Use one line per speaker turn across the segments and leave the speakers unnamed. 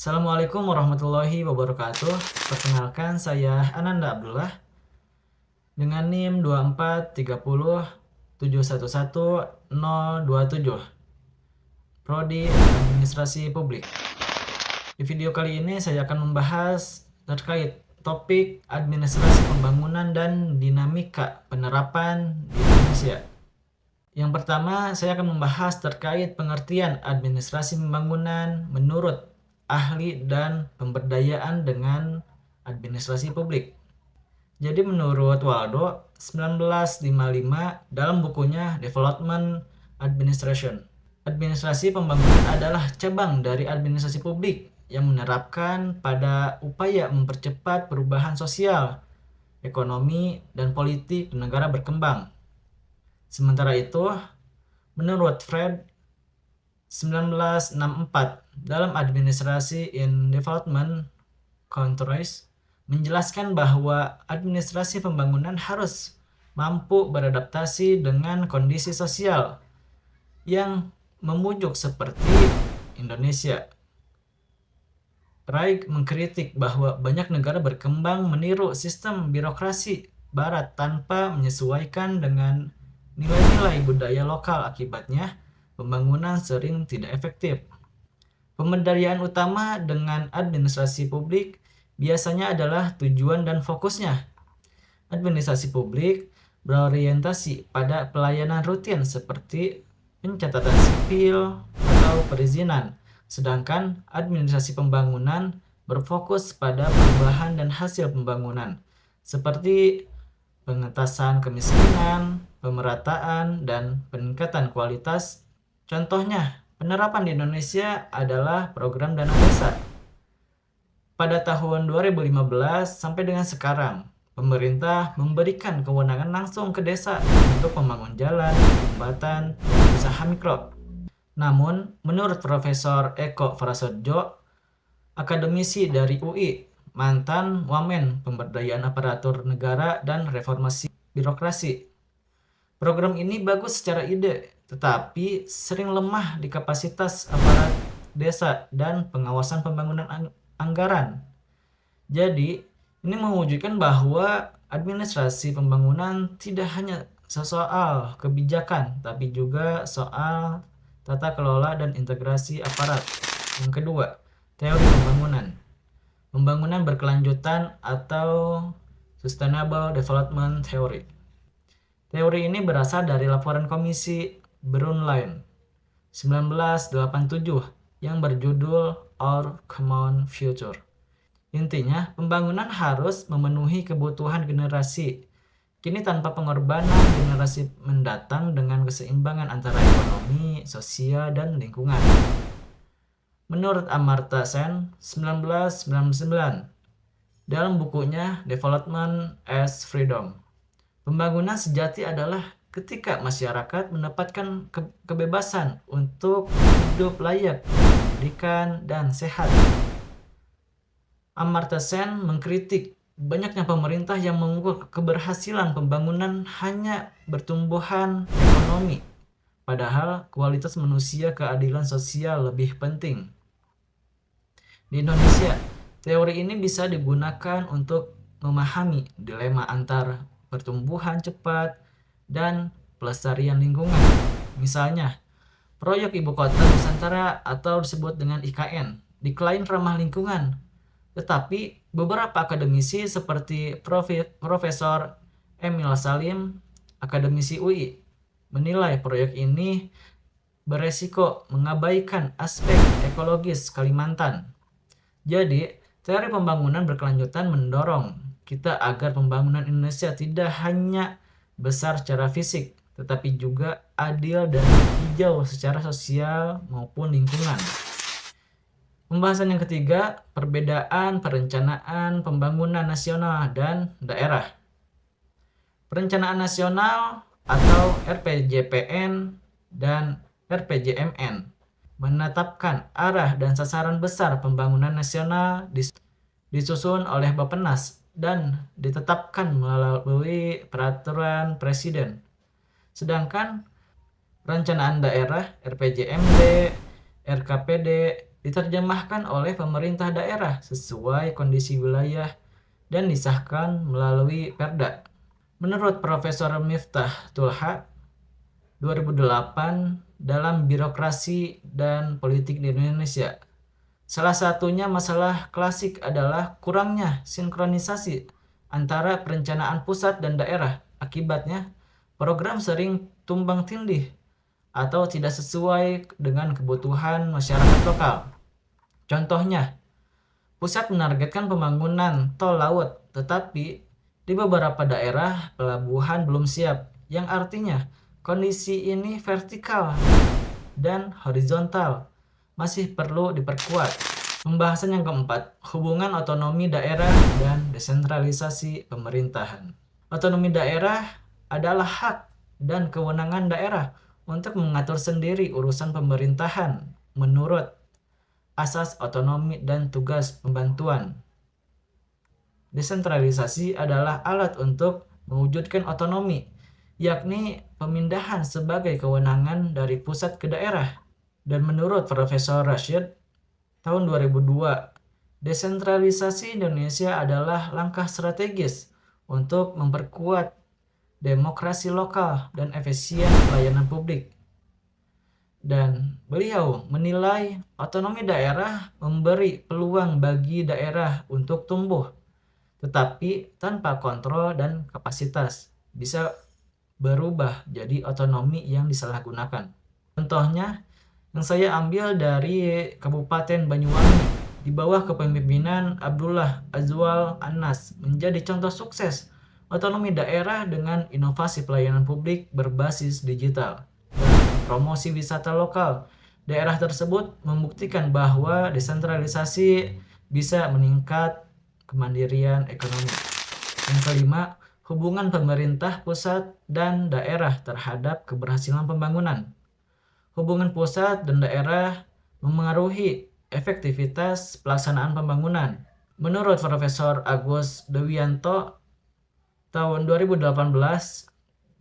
Assalamualaikum warahmatullahi wabarakatuh. Perkenalkan, saya Ananda Abdullah dengan NIM 24307110027, Prodi Administrasi Publik. Di video kali ini saya akan membahas terkait topik administrasi pembangunan dan dinamika penerapan di Indonesia. Yang pertama, saya akan membahas terkait pengertian administrasi pembangunan menurut ahli dan pemberdayaan dengan administrasi publik. Jadi menurut Waldo 1955 dalam bukunya Development Administration, administrasi pembangunan adalah cabang dari administrasi publik yang menerapkan pada upaya mempercepat perubahan sosial, ekonomi, dan politik di negara berkembang. Sementara itu, menurut Fred 1964 dalam Administrasi in Development Countries menjelaskan bahwa administrasi pembangunan harus mampu beradaptasi dengan kondisi sosial yang memujuk seperti Indonesia. Reich mengkritik bahwa banyak negara berkembang meniru sistem birokrasi barat tanpa menyesuaikan dengan nilai-nilai budaya lokal. Akibatnya, pembangunan sering tidak efektif. Pemberdayaan utama dengan administrasi publik biasanya adalah tujuan dan fokusnya. Administrasi publik berorientasi pada pelayanan rutin seperti pencatatan sipil atau perizinan, sedangkan administrasi pembangunan berfokus pada perubahan dan hasil pembangunan, seperti pengentasan kemiskinan, pemerataan, dan peningkatan kualitas. Contohnya, penerapan di Indonesia adalah program dana desa. Pada tahun 2015 sampai dengan sekarang, pemerintah memberikan kewenangan langsung ke desa untuk membangun jalan, jembatan, dan usaha mikro. Namun, menurut Profesor Eko Prasojo, akademisi dari UI, mantan Wamen Pemberdayaan Aparatur Negara dan Reformasi Birokrasi, program ini bagus secara ide, tetapi sering lemah di kapasitas aparat desa dan pengawasan pembangunan anggaran. Jadi, ini mewujudkan bahwa administrasi pembangunan tidak hanya soal kebijakan, tapi juga soal tata kelola dan integrasi aparat. Yang kedua, teori pembangunan. Pembangunan berkelanjutan atau Sustainable Development Theory. Teori ini berasal dari laporan Komisi Brundtland 1987 yang berjudul Our Common Future. Intinya, pembangunan harus memenuhi kebutuhan generasi kini tanpa pengorbanan generasi mendatang dengan keseimbangan antara ekonomi, sosial, dan lingkungan. Menurut Amartya Sen 1999 dalam bukunya Development as Freedom, pembangunan sejati adalah ketika masyarakat mendapatkan kebebasan untuk hidup layak, pendidikan, dan sehat. Amartya Sen mengkritik banyaknya pemerintah yang mengukur keberhasilan pembangunan hanya pertumbuhan ekonomi, padahal kualitas manusia, keadilan sosial lebih penting. Di Indonesia, teori ini bisa digunakan untuk memahami dilema antar pertumbuhan cepat dan pelestarian lingkungan. Misalnya, proyek Ibu Kota Nusantara atau disebut dengan IKN, diklaim ramah lingkungan. Tetapi beberapa akademisi seperti Profesor Emil Salim, akademisi UI, menilai proyek ini beresiko mengabaikan aspek ekologis Kalimantan. Jadi, teori pembangunan berkelanjutan mendorong kita agar pembangunan Indonesia tidak hanya besar secara fisik, tetapi juga adil dan hijau secara sosial maupun lingkungan. Pembahasan yang ketiga, perbedaan perencanaan pembangunan nasional dan daerah. Perencanaan nasional atau RPJPN dan RPJMN menetapkan arah dan sasaran besar pembangunan nasional disusun oleh Bappenas dan ditetapkan melalui peraturan presiden. Sedangkan perencanaan daerah RPJMD, RKPD, diterjemahkan oleh pemerintah daerah sesuai kondisi wilayah dan disahkan melalui Perda. Menurut Profesor Miftah Tulha, 2008 dalam birokrasi dan politik di Indonesia. Salah satunya masalah klasik adalah kurangnya sinkronisasi antara perencanaan pusat dan daerah. Akibatnya, program sering tumbang tindih atau tidak sesuai dengan kebutuhan masyarakat lokal. Contohnya, pusat menargetkan pembangunan tol laut, tetapi di beberapa daerah pelabuhan belum siap, yang artinya kondisi ini vertikal dan horizontal masih perlu diperkuat. Pembahasan yang keempat, hubungan otonomi daerah dan desentralisasi pemerintahan. Otonomi daerah adalah hak dan kewenangan daerah untuk mengatur sendiri urusan pemerintahan menurut asas otonomi dan tugas pembantuan. Desentralisasi adalah alat untuk mewujudkan otonomi, yakni pemindahan sebagai kewenangan dari pusat ke daerah. Dan menurut Profesor Rashid, tahun 2002, desentralisasi Indonesia adalah langkah strategis untuk memperkuat demokrasi lokal dan efisien pelayanan publik. Dan beliau menilai otonomi daerah memberi peluang bagi daerah untuk tumbuh, tetapi tanpa kontrol dan kapasitas bisa berubah jadi otonomi yang disalahgunakan. Contohnya yang saya ambil dari Kabupaten Banyuwangi di bawah kepemimpinan Abdullah Azwal Anas menjadi contoh sukses otonomi daerah dengan inovasi pelayanan publik berbasis digital dan promosi wisata lokal. Daerah tersebut membuktikan bahwa desentralisasi bisa meningkat kemandirian ekonomi. Yang kelima, hubungan pemerintah pusat dan daerah terhadap keberhasilan pembangunan. Hubungan pusat dan daerah memengaruhi efektivitas pelaksanaan pembangunan. Menurut Profesor Agus Dewianto, tahun 2018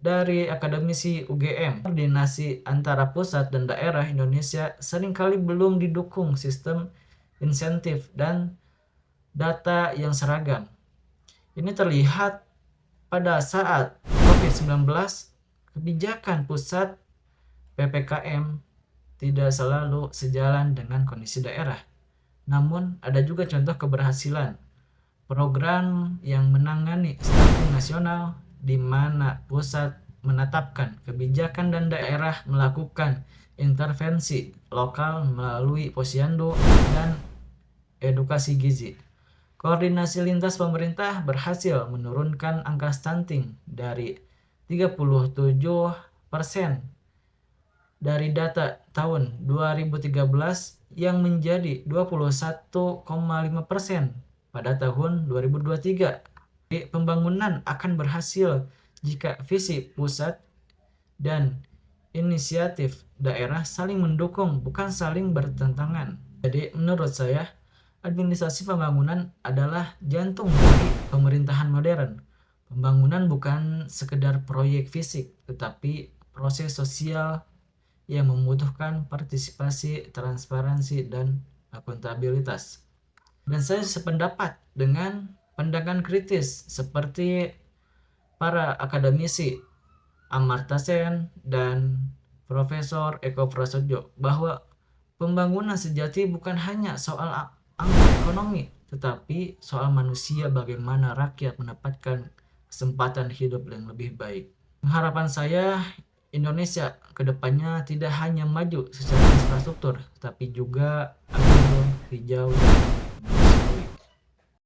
dari akademisi UGM, koordinasi antara pusat dan daerah Indonesia seringkali belum didukung sistem insentif dan data yang seragam. Ini terlihat pada saat COVID-19, kebijakan pusat PPKM tidak selalu sejalan dengan kondisi daerah. Namun ada juga contoh keberhasilan program yang menangani stunting nasional di mana pusat menetapkan kebijakan dan daerah melakukan intervensi lokal melalui posyandu dan edukasi gizi. Koordinasi lintas pemerintah berhasil menurunkan angka stunting dari 37% dari data tahun 2013 yang menjadi 21,5% pada tahun 2023. Pembangunan akan berhasil jika visi pusat dan inisiatif daerah saling mendukung, bukan saling bertentangan. Jadi menurut saya, administrasi pembangunan adalah jantung dari pemerintahan modern. Pembangunan bukan sekedar proyek fisik, tetapi proses sosial yang membutuhkan partisipasi, transparansi, dan akuntabilitas. Dan saya sependapat dengan pandangan kritis seperti para akademisi Amartya Sen dan Profesor Eko Prasetyo bahwa pembangunan sejati bukan hanya soal angka ekonomi, tetapi soal manusia, bagaimana rakyat mendapatkan kesempatan hidup yang lebih baik. Harapan saya Indonesia kedepannya tidak hanya maju secara infrastruktur, tapi juga adil, hijau, dan